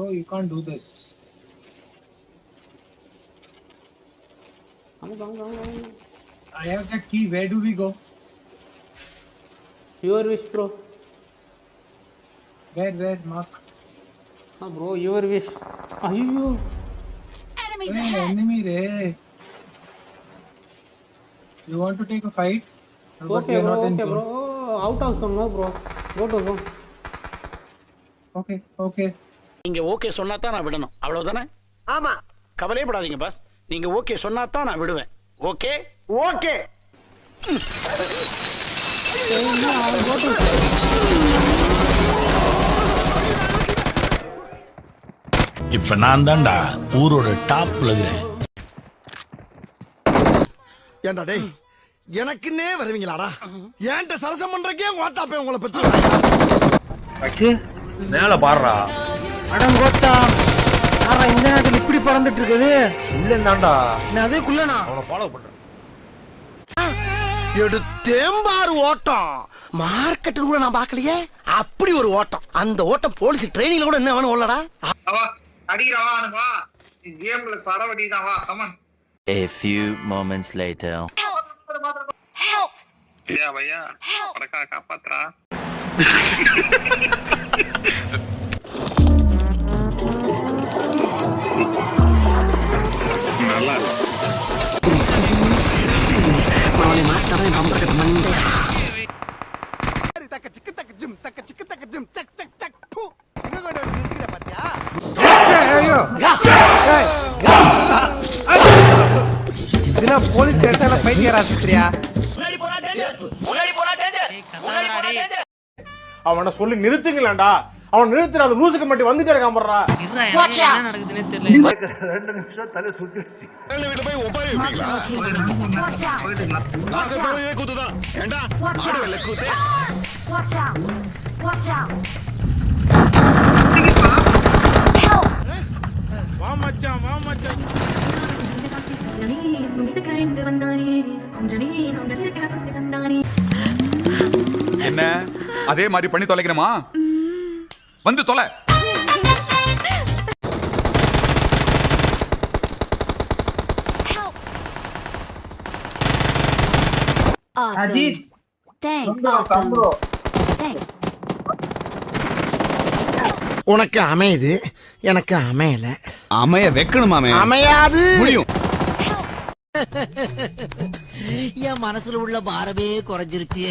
bro, you can't do this. I have that key. Where do we go? Your wish, bro. Where, Mark? Bro, your wish. Ayyo. Enemies Hey, ahead. enemy Ray. You want to take a fight? But Okay, we are bro. not in Okay, zone. bro. Oh, out of zone, no, bro. Go to zone. Okay. நீங்க okay சொன்னா தான் நான் விடணும், அவ்வளவுதானே? ஆமா, கவலைப்படாதீங்க pass. நீங்க okay சொன்னா தான் நான் விடுவேன். Okay okay. இப்ப நான் தான்டா ஊரோட டாப்ல இருக்கிறேன். ஏண்டா டேய், எனக்குன்னே வருவீங்களாடா? ஏன்ட்ட சரசம் பண்றக்கே ஓட்டாப்பே உங்களை பத்தி. அச்சி மேல பாடுறா. அடங்கோட்டா ஆறா, இந்த நேரத்துல இப்படி பறந்துட்டு இருக்குது. இல்லைன்னாண்டா நான் அதேக்குள்ளனா அவனை ஃபாலோ பண்றேன். எடுத்தேம்பாரு ஓட்டம். மார்க்கெட்டில் கூட நான் பார்க்கலையே அப்படி ஒரு ஓட்டம். அந்த ஓட்டம் போலீஸ் ட்ரைனிங்ல கூட என்ன வேணும் உள்ளடா. அடிக்கிறவா அனுப்பா, கேம்ல சரவடி தான் வா. Come on. A few moments later. Help. ஐயா பையா, படக்கா காப்பாத்துறா. நல்லா போலீஸ் ஸ்டேஷன்ல பைத்தியர் ஆஸ்பத்திரியா? அவனை சொல்லி நிறுத்துங்களேன்டா. அவன் நிறுத்துற அந்த லூசுக்கு மட்டும் வந்துட்டே இருக்கான் போடுறா. Watch out. என்ன நடக்குதுன்னே தெரியல. 2 நிமிஷம் தலை சுத்திடுச்சு. வீட்டுல போய் ஒப்பாரி வைப்பீங்களா? Watch out. Watch out. கூத்துதான். ஏண்டா Watch ஆடு out. வெள்ள கூத்து. Watch out. Watch out. Help. வா மச்சான், வா மச்சான். என்ன அதே மாதிரி பண்ணி தொலைக்கிறமா? வந்து தொலை. Awesome. Thanks. Awesome. Thanks. உனக்கு அமையுது, எனக்கு அமையல. அமைய வைக்கணுமாமே. அமையாது. என் மனசுல உள்ள பாரமே குறைஞ்சிருச்சு.